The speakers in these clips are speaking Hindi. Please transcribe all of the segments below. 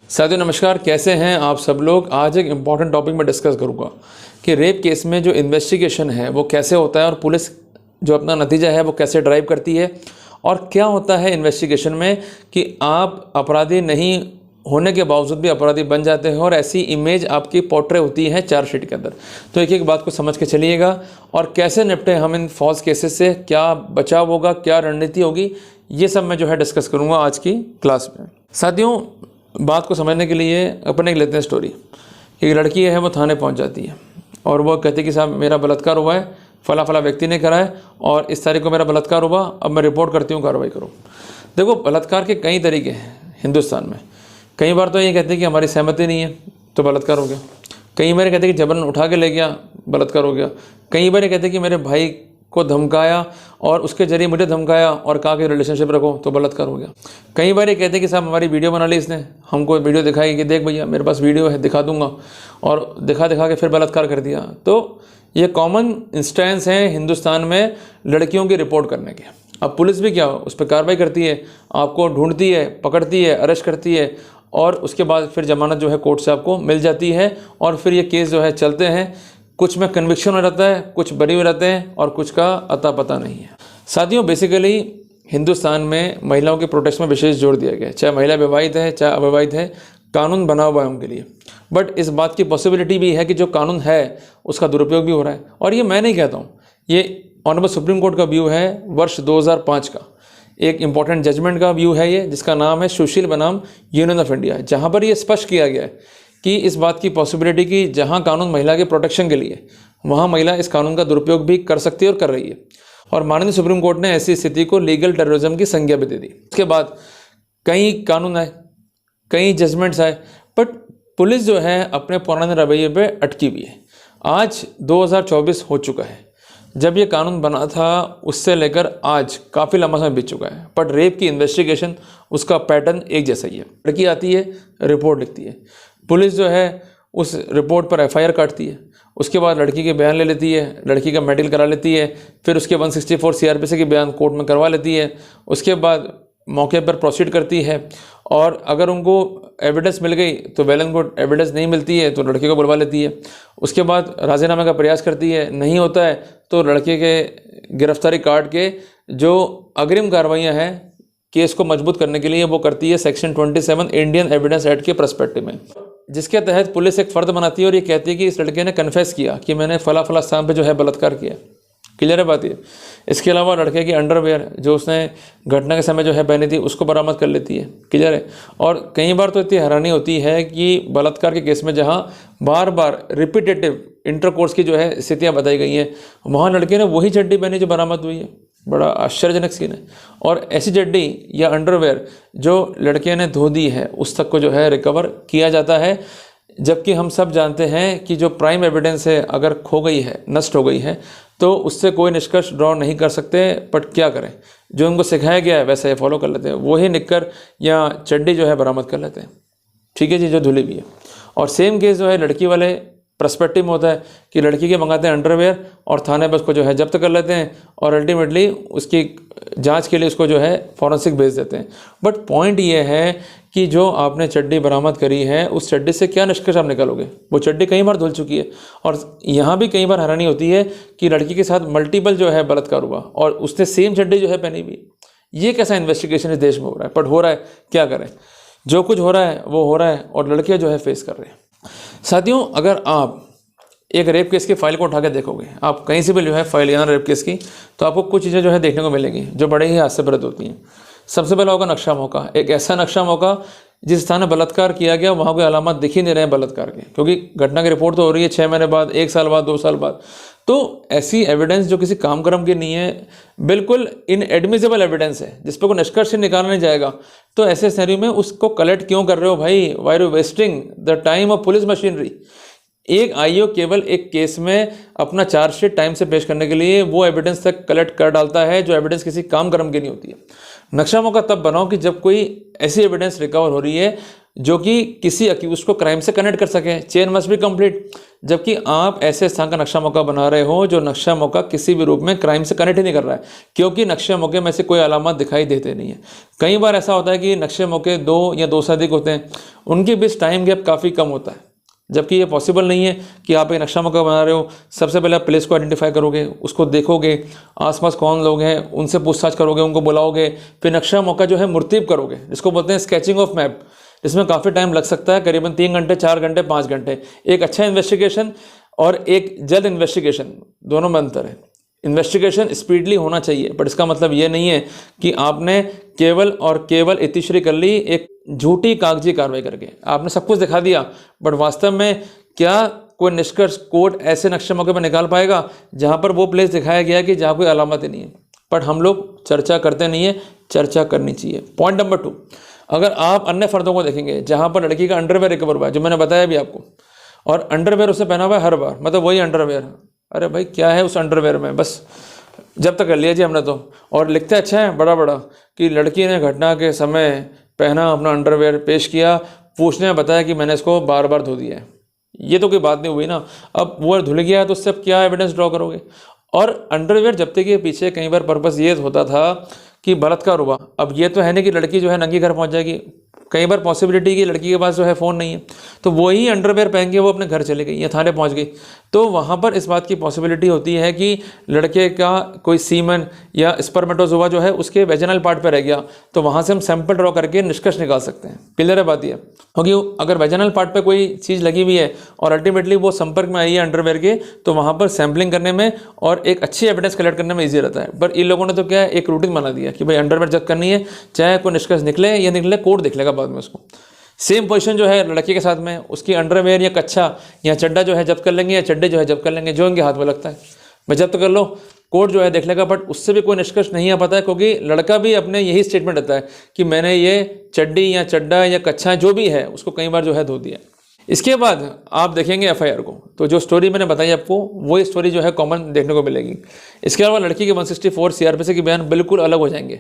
साथियों नमस्कार, कैसे हैं आप सब लोग। आज एक इम्पॉर्टेंट टॉपिक में डिस्कस करूंगा कि रेप केस में जो इन्वेस्टिगेशन है वो कैसे होता है और पुलिस जो अपना नतीजा है वो कैसे ड्राइव करती है, और क्या होता है इन्वेस्टिगेशन में कि आप अपराधी नहीं होने के बावजूद भी अपराधी बन जाते हैं और ऐसी इमेज आपकी पोर्ट्रे होती है चार्जशीट के अंदर। तो एक एक बात को समझ के चलिएगा और कैसे निपटे हम इन फॉल्स केसेस से, क्या बचाव होगा, क्या रणनीति होगी, ये सब मैं जो है डिस्कस करूँगा आज की क्लास में। साथियों, बात को समझने के लिए अपने एक लेते हैं स्टोरी। एक लड़की है, वो थाने पहुंच जाती है और वो कहती है कि साहब मेरा बलात्कार हुआ है, फला फला व्यक्ति ने करा है और इस तारीख को मेरा बलात्कार हुआ, अब मैं रिपोर्ट करती हूँ, कार्रवाई करो। देखो, बलात्कार के कई तरीके हैं हिंदुस्तान में। कई बार तो ये कहते हैं कि हमारी सहमति नहीं है तो बलात्कार हो गया। कई बार कहते हैं कि जबरन उठा के ले गया, बलात्कार हो गया। कई बार कहते हैं कि मेरे भाई को धमकाया और उसके जरिए मुझे धमकाया और कहा कि रिलेशनशिप रखो तो बलात्कार हो गया। कई बार ये कहते हैं कि साहब हमारी वीडियो बना ली इसने, हमको वीडियो दिखाई कि देख भैया मेरे पास वीडियो है, दिखा दूंगा, और दिखा के फिर बलात्कार कर दिया। तो ये कॉमन इंस्टेंस हैं हिंदुस्तान में लड़कियों की रिपोर्ट करने के। अब पुलिस भी क्या उस पर कार्रवाई करती है, आपको ढूंढती है, पकड़ती है, अरेस्ट करती है और उसके बाद फिर जमानत जो है कोर्ट से आपको मिल जाती है और फिर ये केस जो है चलते हैं। कुछ में कन्विक्शन हो जाता है, कुछ बरी हो जाते हैं और कुछ का अता पता नहीं है। साथियों, बेसिकली हिंदुस्तान में महिलाओं के प्रोटेक्शन में विशेष जोर दिया गया है। चाहे महिला विवाहित है चाहे अविवाहित है, कानून बना हुआ है उनके लिए। बट इस बात की पॉसिबिलिटी भी है कि जो कानून है उसका दुरुपयोग भी हो रहा है। और ये मैं नहीं कहता हूँ, ये ऑनरेबल सुप्रीम कोर्ट का व्यू है वर्ष 2005 का। एक इंपॉर्टेंट जजमेंट का व्यू है ये, जिसका नाम है सुशील बनाम यूनियन ऑफ इंडिया, जहाँ पर ये स्पष्ट किया गया है कि इस बात की पॉसिबिलिटी कि जहां कानून महिला के प्रोटेक्शन के लिए, वहां महिला इस कानून का दुरुपयोग भी कर सकती है और कर रही है। और माननीय सुप्रीम कोर्ट ने ऐसी स्थिति को लीगल टेररिज्म की संज्ञा भी दे दी। उसके बाद कई कानून आए, कई जजमेंट्स आए, बट पुलिस जो है अपने पुराने रवैये पे अटकी हुई है। आज 2024 हो चुका है, जब ये कानून बना था उससे लेकर आज काफ़ी लंबा समय बीत चुका है, बट रेप की इन्वेस्टिगेशन उसका पैटर्न एक जैसा ही है। लड़की आती है, रिपोर्ट लिखती है, पुलिस जो है उस रिपोर्ट पर एफआईआर काटती है, उसके बाद लड़की के बयान ले लेती है, लड़की का मेडिकल करा लेती है, फिर उसके 164 सीआरपीसी के बयान कोर्ट में करवा लेती है। उसके बाद मौके पर प्रोसीड करती है और अगर उनको एविडेंस मिल गई तो वेल एंड गुड, एविडेंस नहीं मिलती है तो लड़के को बुलवा लेती है। उसके बाद राजीनामे का प्रयास करती है, नहीं होता है तो लड़के के गिरफ्तारी काट के जो अग्रिम कार्रवाइयाँ हैं केस को मजबूत करने के लिए वो करती है सेक्शन 27 इंडियन एविडेंस एक्ट के पर्सपेक्टिव में, जिसके तहत पुलिस एक फ़र्द बनाती है और ये कहती है कि इस लड़के ने कन्फेस किया कि मैंने फला फला स्थान पे जो है बलात्कार किया। क्लियर है बात ये। इसके अलावा लड़के की अंडरवेयर जो उसने घटना के समय जो है पहनी थी उसको बरामद कर लेती है। क्लियर है। और कई बार तो इतनी हैरानी होती है कि बलात्कार के केस में जहाँ बार बार रिपीटेटिव इंटरकोर्स की जो है स्थितियाँ बताई गई हैं, वहाँ लड़के ने वही चड्डी पहनी जो बरामद हुई है। बड़ा आश्चर्यजनक सीन है। और ऐसी चड्डी या अंडरवेयर जो लड़के ने धो दी है उस तक को जो है रिकवर किया जाता है, जबकि हम सब जानते हैं कि जो प्राइम एविडेंस है अगर खो गई है, नष्ट हो गई है, तो उससे कोई निष्कर्ष ड्रॉ नहीं कर सकते। बट क्या करें, जो उनको सिखाया गया है वैसा ये फॉलो कर लेते हैं, वही निक्कर या चड्डी जो है बरामद कर लेते हैं। ठीक है जी, जो धुली भी है। और सेम केस जो है लड़की वाले पर्सपेक्टिव में होता है कि लड़की के मंगाते हैं अंडरवेयर और थाने पर उसको जो है जब्त कर लेते हैं और अल्टीमेटली उसकी जांच के लिए उसको जो है फॉरेंसिक भेज देते हैं। बट पॉइंट ये है कि जो आपने चड्डी बरामद करी है उस चड्डी से क्या निष्कर्ष आप निकालोगे। वो चड्डी कई बार धुल चुकी है और यहाँ भी कई बार हैरानी होती है कि लड़की के साथ मल्टीपल जो है बलात्कार हुआ और उसने सेम चड्डी जो है पहनी हुई। ये कैसा इन्वेस्टिगेशन इस देश में हो रहा है। बट हो रहा है, क्या करें, जो कुछ हो रहा है वो हो रहा है और लड़के जो है फेस कर रहे हैं। साथियों, अगर आप एक रेप केस की फाइल को उठा के देखोगे, आप कहीं से भी जो है फाइल या रेप केस की, तो आपको कुछ चीज़ें जो है देखने को मिलेंगी जो बड़े ही हास्यप्रद होती हैं। सबसे पहला होगा नक्शा मौका। एक ऐसा नक्शा मौका जिस स्थान में बलात्कार किया गया वहाँ कोई अलामत दिख ही नहीं रहे हैं बलात्कार के, क्योंकि घटना की रिपोर्ट तो हो रही है 6 महीने बाद, 1 साल बाद, 2 साल बाद। तो ऐसी एविडेंस जो किसी काम कर्म की नहीं है, बिल्कुल इनएडमिसिबल एविडेंस है जिस पर कोई निष्कर्ष निकाला नहीं जाएगा, तो ऐसे सिनेरियो में उसको कलेक्ट क्यों कर रहे हो भाई? Why are you wasting the time of police machinery? एक आईओ केवल एक केस में अपना चार्जशीट टाइम से पेश करने के लिए वो एविडेंस तक कलेक्ट कर डालता है जो एविडेंस किसी काम कर्म की नहीं होती है। नक्शा मौका तब बनाओ कि जब कोई ऐसी एविडेंस रिकवर हो रही है जो कि किसी अक्यूज को क्राइम से कनेक्ट कर सके। Chain must be complete. जबकि आप ऐसे स्थान का नक्शा मौका बना रहे हो जो नक्शा मौका किसी भी रूप में क्राइम से कनेक्ट ही नहीं कर रहा है, क्योंकि नक्शे मौके में से कोई अलामत दिखाई देते नहीं है। कई बार ऐसा होता है कि नक्शे मौके 2 या 2 से अधिक होते हैं, उनके बीच टाइम गैप काफ़ी कम होता है। जबकि ये पॉसिबल नहीं है कि आप एक नक्शा मौका बना रहे हो, सबसे पहले आप प्लेस को आइडेंटिफाई करोगे, उसको देखोगे, आसपास कौन लोग हैं उनसे पूछताछ करोगे, उनको बुलाओगे, फिर नक्शा मौका जो है मुर्तीब करोगे, जिसको बोलते हैं स्केचिंग ऑफ मैप, जिसमें काफ़ी टाइम लग सकता है, करीबन 3 घंटे, 4 घंटे, 5 घंटे। एक अच्छा इन्वेस्टिगेशन और एक जल्द इन्वेस्टिगेशन, दोनों में अंतर है। इन्वेस्टिगेशन स्पीडली होना चाहिए, बट इसका मतलब ये नहीं है कि आपने केवल और केवल इतिश्री कर ली एक झूठी कागजी कार्रवाई करके। आपने सब कुछ दिखा दिया, बट वास्तव में क्या कोई निष्कर्ष कोर्ट ऐसे नक्शे मौके पर निकाल पाएगा जहाँ पर वो प्लेस दिखाया गया कि जहाँ कोई अलामत ही नहीं है। बट हम लोग चर्चा करते नहीं है, चर्चा करनी चाहिए। पॉइंट नंबर 2, अगर आप अन्य फर्दों को देखेंगे जहाँ पर लड़की का अंडरवेयर रिकवर हुआ है, जो मैंने बताया भी आपको, और अंडरवेयर उसने पहना हुआ है हर बार, मतलब वही अंडरवेयर। अरे भाई क्या है उस अंडरवेयर में, बस जब तक कर लिया जी हमने तो। और लिखते अच्छा है बड़ा बड़ा कि लड़की ने घटना के समय पहना अपना अंडरवेयर पेश किया, पूछने में बताया कि मैंने इसको बार बार धो दिया है। ये तो कोई बात नहीं हुई ना। अब वो धुल गया तो उससे अब क्या एविडेंस ड्रॉ करोगे। और अंडरवेयर जब्ती के पीछे कई बार पर्पस ये होता था कि बलात्कार हुआ। अब ये तो है नहीं कि लड़की जो है नंगी घर पहुंच जाएगी, कई बार पॉसिबिलिटी कि लड़की के पास जो है फ़ोन नहीं है, तो वही अंडरवेयर पहन के वो अपने घर चली गई या थाने पहुंच गई, तो वहाँ पर इस बात की पॉसिबिलिटी होती है कि लड़के का कोई सीमन या स्पर्मेटोजोआ जो है उसके वेजिनल पार्ट पर रह गया, तो वहाँ से हम सैंपल ड्रॉ करके निष्कर्ष निकाल सकते हैं। क्लियर है बात ये, क्योंकि अगर वेजिनल पार्ट पर कोई चीज़ लगी हुई है और अल्टीमेटली वो संपर्क में आई है अंडरवेयर के, तो वहाँ पर सैम्पलिंग करने में और एक अच्छी एविडेंस कलेक्ट करने में ईजी रहता है। पर इन लोगों ने तो क्या है, एक रूटीन बना दिया कि भाई अंडरवेयर जब्त करनी है, चाहे कोई निष्कर्ष निकले या निकले, कोर्ट देख लेगा बाद में उसको। सेम पोजीशन जो है लड़के के साथ में, उसकी अंडरवेयर या कच्छा या चड्डा जो है जब्त कर लेंगे, या चड्डे जो है जब्त कर लेंगे, जो इनके हाथ में लगता है मैं जब्त कर लो, कोर्ट जो है देख लेगा। बट उससे भी कोई निष्कर्ष नहीं आ पाता है, क्योंकि लड़का भी अपने यही स्टेटमेंट देता है कि मैंने ये चड्डी या चड्डा या कच्छा जो भी है उसको कई बार जो है धो दिया। इसके बाद आप देखेंगे एफआईआर को, तो जो स्टोरी मैंने बताई आपको वही स्टोरी जो है कॉमन देखने को मिलेगी। इसके अलावा लड़की के 164 सीआरपीसी के बयान बिल्कुल अलग हो जाएंगे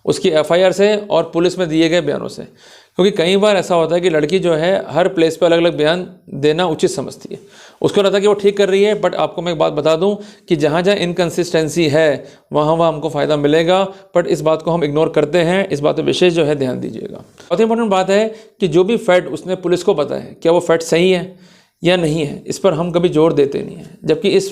उसकी एफआईआर से और पुलिस में दिए गए बयानों से, क्योंकि कई बार ऐसा होता है कि लड़की जो है हर प्लेस पे अलग अलग बयान देना उचित समझती है। उसको लगता है कि वो ठीक कर रही है, बट आपको मैं एक बात बता दूं कि जहाँ जहाँ इनकन्सिस्टेंसी है वहाँ हमको फ़ायदा मिलेगा, बट इस बात को हम इग्नोर करते हैं। इस बात पर विशेष जो है ध्यान दीजिएगा। बहुत इंपॉर्टेंट बात है कि जो भी फैक्ट उसने पुलिस को बताया है, क्या वो फैक्ट सही है या नहीं है, इस पर हम कभी जोर देते नहीं हैं, जबकि इस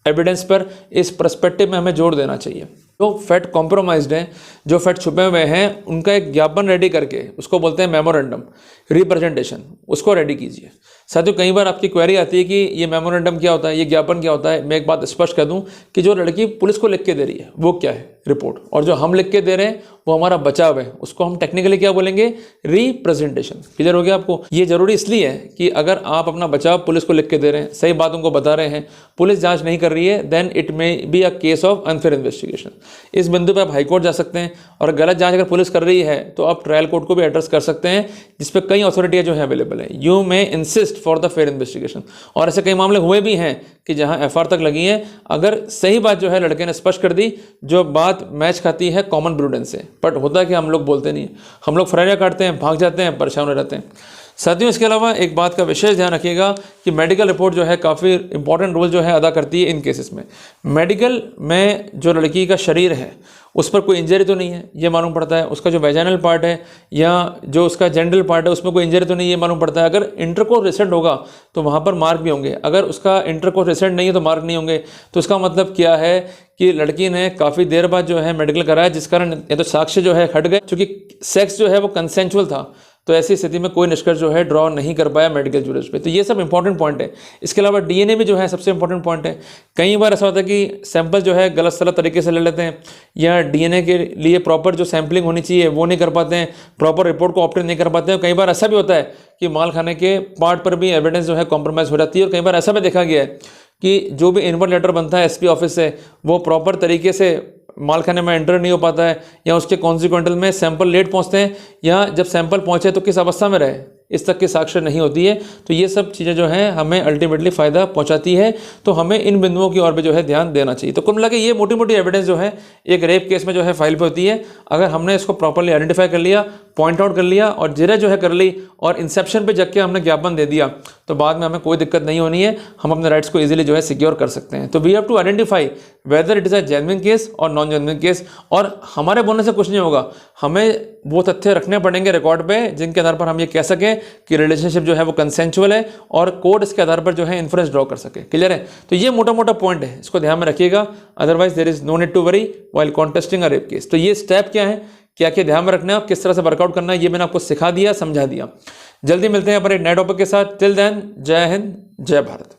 एविडेंस पर, इस पर्सपेक्टिव में हमें जोर देना चाहिए। जो फैक्ट कॉम्प्रोमाइज्ड हैं, जो फैक्ट छुपे हुए हैं, उनका एक ज्ञापन रेडी करके, उसको बोलते हैं मेमोरेंडम रिप्रेजेंटेशन, उसको रेडी कीजिए। साथियों कई बार आपकी क्वेरी आती है कि ये मेमोरेंडम क्या होता है, ये ज्ञापन क्या होता है। मैं एक बात स्पष्ट कर दूं कि जो लड़की पुलिस को लिख के दे रही है वो क्या है, रिपोर्ट, और जो हम लिख के दे रहे हैं वो हमारा बचाव है, उसको हम टेक्निकली क्या बोलेंगे, रिप्रेजेंटेशन। क्लियर हो गया आपको। ये जरूरी इसलिए है कि अगर आप अपना बचाव पुलिस को लिख के दे रहे हैं, सही बात उनको बता रहे हैं, पुलिस जांच नहीं कर रही है, then it may be a case of unfair investigation. इस बिंदु पे आप हाईकोर्ट जा सकते हैं, और गलत जांच अगर पुलिस कर रही है तो आप ट्रायल कोर्ट को भी एड्रेस कर सकते हैं, जिसपे कई अथॉरिटियां जो है अवेलेबल है। You may insist for the fair investigation. और ऐसे कई मामले हुए भी हैं कि जहां एफआईआर तक लगी है, अगर सही बात जो है लड़के ने स्पष्ट कर दी, जो बात मैच खाती है कॉमन प्रूडेंस से। बट होता है कि हम लोग बोलते नहीं है, हम लोग फरारिया काटते हैं, भाग जाते हैं, परेशान हो रहते हैं। साथियों इसके अलावा एक बात का विशेष ध्यान रखिएगा कि मेडिकल रिपोर्ट जो है काफ़ी इंपॉर्टेंट रोल जो है अदा करती है इन केसेस में। मेडिकल में जो लड़की का शरीर है उस पर कोई इंजरी तो नहीं है ये मालूम पड़ता है, उसका जो वेजाइनल पार्ट है या जो उसका जेनिटल पार्ट है उसमें कोई इंजरी तो नहीं ये मालूम पड़ता है। अगर इंटरकोर्स रिसेंट होगा तो वहाँ पर मार्क भी होंगे, अगर उसका इंटरकोर्स रिसेंट नहीं है तो मार्क नहीं होंगे। तो इसका मतलब क्या है कि लड़की ने काफ़ी देर बाद जो है मेडिकल कराया, जिस कारण या तो साक्ष्य जो है हट गए, क्योंकि सेक्स जो है वो कंसेंचुअल था, तो ऐसी स्थिति में कोई निष्कर्ष जो है ड्रॉ नहीं कर पाया मेडिकल ज्यूरिस पे। तो ये सब इंपॉर्टेंट पॉइंट है। इसके अलावा डीएनए भी जो है सबसे इंपॉर्टेंट पॉइंट है। कई बार ऐसा होता है कि सैंपल जो है गलत सलत तरीके से ले लेते हैं, या डीएनए के लिए प्रॉपर जो सैंपलिंग होनी चाहिए वो नहीं कर पाते हैं, प्रॉपर रिपोर्ट को ऑब्टेन नहीं कर पाते हैं। कई बार ऐसा भी होता है कि माल खाने के पार्ट पर भी एविडेंस जो है कॉम्प्रोमाइज़ हो जाती है। और कई बार ऐसा भी देखा गया है कि जो भी इनवर्ट लेटर बनता है एसपी ऑफिस से, वो प्रॉपर तरीके से मालखाने में एंटर नहीं हो पाता है, या उसके कॉन्सिक्वेंटल में सैंपल लेट पहुंचते हैं, या जब सैंपल पहुंचे तो किस अवस्था में रहे इस तक की साक्ष्य नहीं होती है। तो ये सब चीज़ें जो हैं हमें अल्टीमेटली फ़ायदा पहुंचाती है। तो हमें इन बिंदुओं की ओर भी जो है ध्यान देना चाहिए। तो कुल मिला के ये मोटी मोटी एविडेंस जो है एक रेप केस में जो है फाइल पे होती है। अगर हमने इसको प्रॉपरली आइडेंटिफाई कर लिया, पॉइंट आउट कर लिया और जिरह जो है कर ली और इंसेप्शन पे जाके हमने ज्ञापन दे दिया तो बाद में हमें कोई दिक्कत नहीं होनी है, हम अपने राइट्स को इजीली जो है सिक्योर कर सकते हैं। तो we have to identify whether it is a genuine case और नॉन जेन्युइन केस। और हमारे बोलने से कुछ नहीं होगा, हमें वो तथ्य रखने पड़ेंगे रिकॉर्ड पे जिनके आधार पर हम ये कह सकें कि रिलेशनशिप जो है वो कंसेंचुअल है और कोर्ट इसके आधार पर जो है इन्फ्रेंस ड्रॉ कर सके। क्लियर है? तो ये मोटा मोटा पॉइंट है, इसको ध्यान में रखिएगा, otherwise there is no need to worry while contesting a rape case. तो ये स्टेप क्या है, क्या क्या ध्यान में रखना है और किस तरह से वर्कआउट करना है, ये मैंने आपको सिखा दिया, समझा दिया। जल्दी मिलते हैं पर एक नए टॉपिक के साथ। टिल देन, जय हिंद, जय भारत।